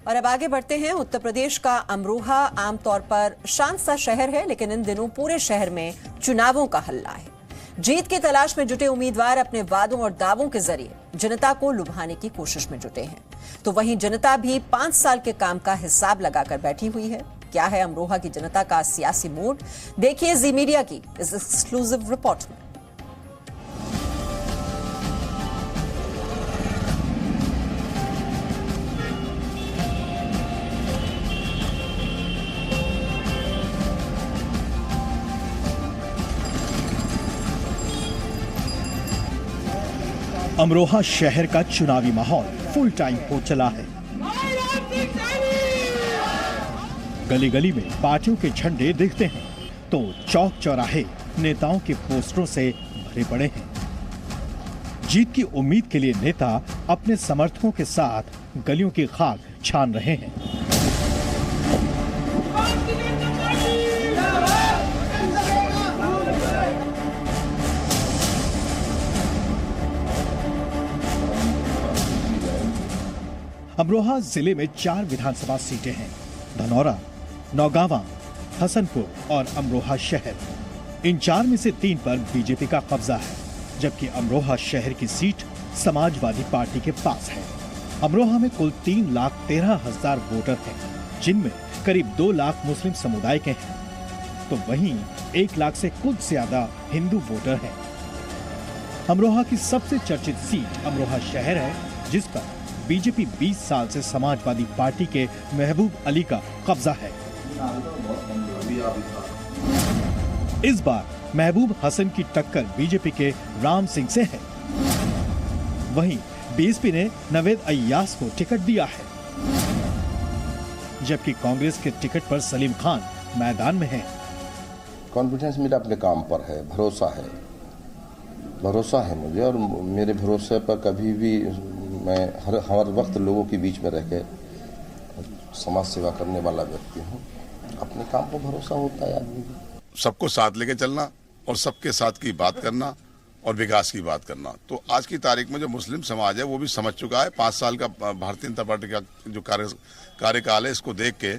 और अब आगे बढ़ते हैं। उत्तर प्रदेश का अमरोहा आमतौर पर शांत सा शहर है, लेकिन इन दिनों पूरे शहर में चुनावों का हल्ला है। जीत की तलाश में जुटे उम्मीदवार अपने वादों और दावों के जरिए जनता को लुभाने की कोशिश में जुटे हैं, तो वहीं जनता भी 5 साल के काम का हिसाब लगाकर बैठी हुई है। क्या है अमरोहा की जनता का सियासी मूड, देखिए जी मीडिया की इस एक्सक्लूसिव रिपोर्ट में। अमरोहा शहर का चुनावी माहौल फुल टाइम हो चला है। गली गली में पार्टियों के झंडे दिखते हैं तो चौक चौराहे नेताओं के पोस्टरों से भरे पड़े हैं। जीत की उम्मीद के लिए नेता अपने समर्थकों के साथ गलियों की खाक छान रहे हैं। अमरोहा जिले में 4 विधानसभा सीटें हैं, धनौरा, नौगावा, हसनपुर और अमरोहा शहर। इन 4 में से 3 पर बीजेपी का कब्जा है, जबकि अमरोहा शहर की सीट समाजवादी पार्टी के पास है। अमरोहा में कुल 3,13,000 वोटर हैं, जिनमें करीब 2 लाख मुस्लिम समुदाय के हैं, तो वहीं 1 लाख से कुछ ज्यादा हिंदू वोटर हैं। अमरोहा की सबसे चर्चित सीट अमरोहा शहर है, जिस पर बीजेपी 20 साल से समाजवादी पार्टी के महबूब अली का कब्जा है। इस बार महबूब हसन की टक्कर बीजेपी के राम सिंह से है। वहीं बीएसपी ने नवेद अय्यास को टिकट दिया है, जबकि कांग्रेस के टिकट पर सलीम खान मैदान में है। कॉन्फिडेंस मेरा अपने काम पर है, भरोसा है मुझे, और मेरे भरोसे पर कभी भी मैं हर वक्त लोगों के बीच में रहकर समाज सेवा करने वाला व्यक्ति हूँ। अपने काम पर भरोसा होता है आदमी को। सबको साथ लेके चलना और सबके साथ की बात करना और विकास की बात करना। तो आज की तारीख में जो मुस्लिम समाज है वो भी समझ चुका है। 5 साल का भारतीय जनता पार्टी का जो कार्यकाल है, इसको देख के,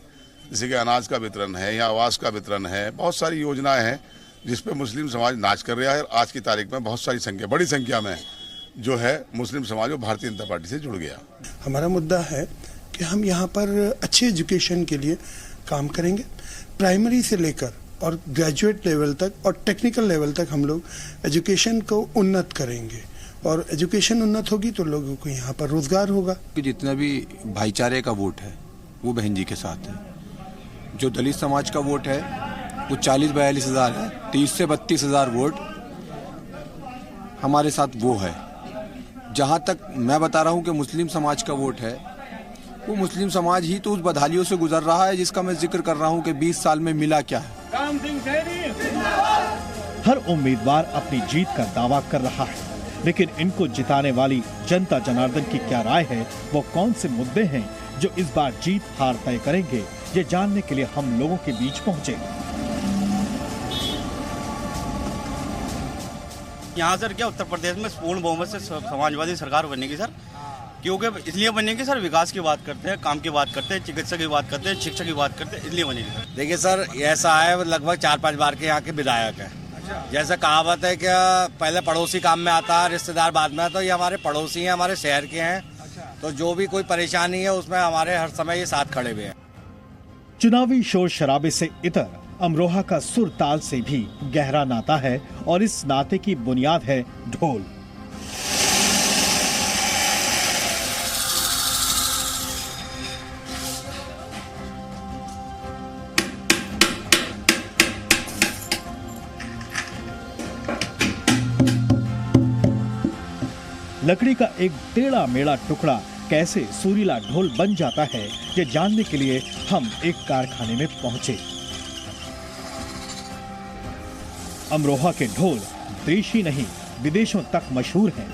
जैसे कि अनाज का वितरण है या आवास का वितरण है, बहुत सारी योजनाएं हैं जिसपे मुस्लिम समाज नाच कर रहा है। आज की तारीख में बहुत सारी बड़ी संख्या में जो है मुस्लिम समाज वो भारतीय जनता पार्टी से जुड़ गया। हमारा मुद्दा है कि हम यहाँ पर अच्छे एजुकेशन के लिए काम करेंगे। प्राइमरी से लेकर और ग्रेजुएट लेवल तक और टेक्निकल लेवल तक हम लोग एजुकेशन को उन्नत करेंगे, और एजुकेशन उन्नत होगी तो लोगों को यहाँ पर रोजगार होगा। कि जितना भी भाईचारे का वोट है वो बहन जी के साथ है। जो दलित समाज का वोट है वो 40-42 हजार है। 30 से 32 हजार वोट हमारे साथ वो है। जहां तक मैं बता रहा हूं कि मुस्लिम समाज का वोट है, वो मुस्लिम समाज ही तो उस बदहालियों से गुजर रहा है जिसका मैं जिक्र कर रहा हूं कि 20 साल में मिला क्या है। हर उम्मीदवार अपनी जीत का दावा कर रहा है, लेकिन इनको जिताने वाली जनता जनार्दन की क्या राय है, वो कौन से मुद्दे हैं जो इस बार जीत हार तय करेंगे, ये जानने के लिए हम लोगों के बीच पहुंचे। यहाँ सर क्या उत्तर प्रदेश में पूर्ण बहुमत से समाजवादी सरकार बनेगी सर, क्योंकि इसलिए बनेगी सर, विकास की बात करते हैं, काम की बात करते हैं, चिकित्सा की बात करते हैं, शिक्षा की बात करते हैं, इसलिए बनेगी सर। देखिए सर, ऐसा है लगभग 4-5 बार के यहाँ के विधायक है। जैसे कहावत है कि पहले पड़ोसी काम में आता है, रिश्तेदार बाद में, तो ये हमारे पड़ोसी हैं, हमारे शहर के हैं, तो जो भी कोई परेशानी है उसमें हमारे हर समय ये साथ खड़े हुए हैं। चुनावी शोर शराबे से इतर अमरोहा का सुर ताल से भी गहरा नाता है, और इस नाते की बुनियाद है ढोल। लकड़ी का एक टेढ़ा मेढ़ा टुकड़ा कैसे सुरीला ढोल बन जाता है, ये जानने के लिए हम एक कारखाने में पहुंचे। अमरोहा के ढोल देश ही नहीं विदेशों तक मशहूर हैं।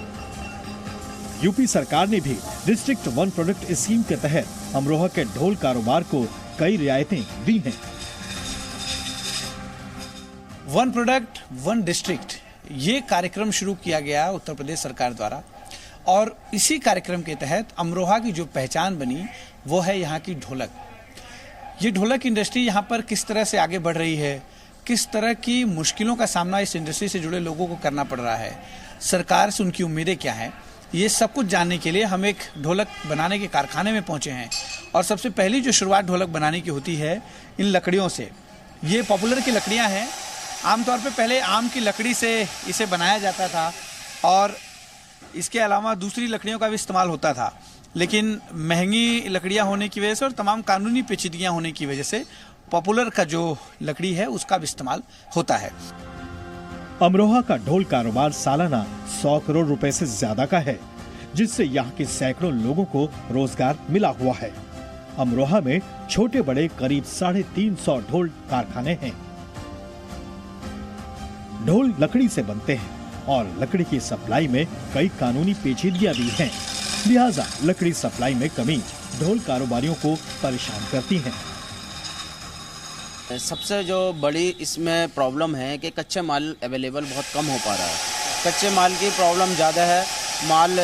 यूपी सरकार ने भी डिस्ट्रिक्ट 1 प्रोडक्ट स्कीम के तहत अमरोहा के ढोल कारोबार को कई रियायतें दी हैं। 1 प्रोडक्ट 1 डिस्ट्रिक्ट, ये कार्यक्रम शुरू किया गया उत्तर प्रदेश सरकार द्वारा, और इसी कार्यक्रम के तहत अमरोहा की जो पहचान बनी वो है यहाँ की ढोलक। ये ढोलक इंडस्ट्री यहाँ पर किस तरह से आगे बढ़ रही है, किस तरह की मुश्किलों का सामना इस इंडस्ट्री से जुड़े लोगों को करना पड़ रहा है, सरकार से उनकी उम्मीदें क्या हैं, ये सब कुछ जानने के लिए हम एक ढोलक बनाने के कारखाने में पहुंचे हैं। और सबसे पहली जो शुरुआत ढोलक बनाने की होती है इन लकड़ियों से। ये पॉपुलर की लकड़ियां हैं। आमतौर पे पहले आम की लकड़ी से इसे बनाया जाता था और इसके अलावा दूसरी लकड़ियों का भी इस्तेमाल होता था, लेकिन महंगी लकड़ियां होने की वजह से और तमाम कानूनी पेचीदगियां होने की वजह से पॉपुलर का जो लकड़ी है उसका भी इस्तेमाल होता है। अमरोहा का ढोल कारोबार सालाना 100 करोड़ रुपए से ज्यादा का है, जिससे यहाँ के सैकड़ों लोगों को रोजगार मिला हुआ है। अमरोहा में छोटे बड़े करीब 350 ढोल कारखाने हैं। ढोल लकड़ी से बनते हैं और लकड़ी की सप्लाई में कई कानूनी पेचीदगियां भी हैं। लिहाजा लकड़ी सप्लाई में कमी ढोल कारोबारियों को परेशान करती है। सबसे जो बड़ी इसमें प्रॉब्लम है कि कच्चे माल अवेलेबल बहुत कम हो पा रहा है। कच्चे माल की प्रॉब्लम ज़्यादा है। माल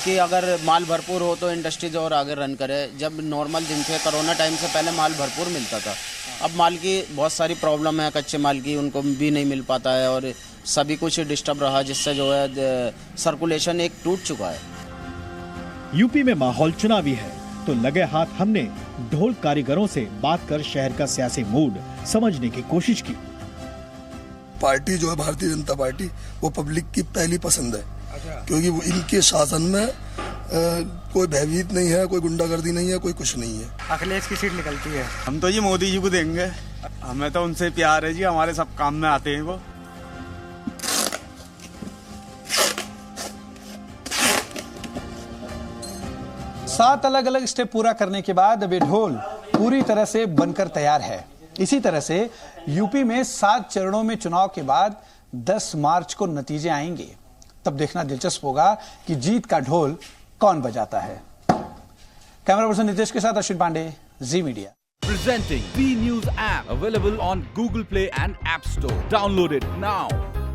की अगर माल भरपूर हो तो इंडस्ट्रीज और आगे रन करे। जब नॉर्मल दिन थे, कोरोना टाइम से पहले माल भरपूर मिलता था। अब माल की बहुत सारी प्रॉब्लम है, कच्चे माल की उनको भी नहीं मिल पाता है और सभी कुछ डिस्टर्ब रहा, जिससे जो है सर्कुलेशन एक टूट चुका है। यूपी में माहौल चुनावी है तो लगे हाथ हमने ढोल कारीगरों से बात कर शहर का सियासी मूड समझने की कोशिश की। पार्टी जो है भारतीय जनता पार्टी, वो पब्लिक की पहली पसंद है। क्योंकि वो इनके शासन में कोई भयभीत नहीं है, कोई गुंडागर्दी नहीं है, कोई कुछ नहीं है। अखिलेश की सीट निकलती है। हम तो जी मोदी जी को देंगे, हमें तो उनसे प्यार है जी, हमारे सब काम में आते हैं वो। सात अलग अलग स्टेप पूरा करने के बाद अब ये ढोल पूरी तरह से बनकर तैयार है। इसी तरह से यूपी में 7 चरणों में चुनाव के बाद 10 मार्च को नतीजे आएंगे। तब देखना दिलचस्प होगा कि जीत का ढोल कौन बजाता है। कैमरा पर्सन नितेश के साथ अश्विन पांडे, जी media. Presenting B News app available on Google Play and App Store. Download it now.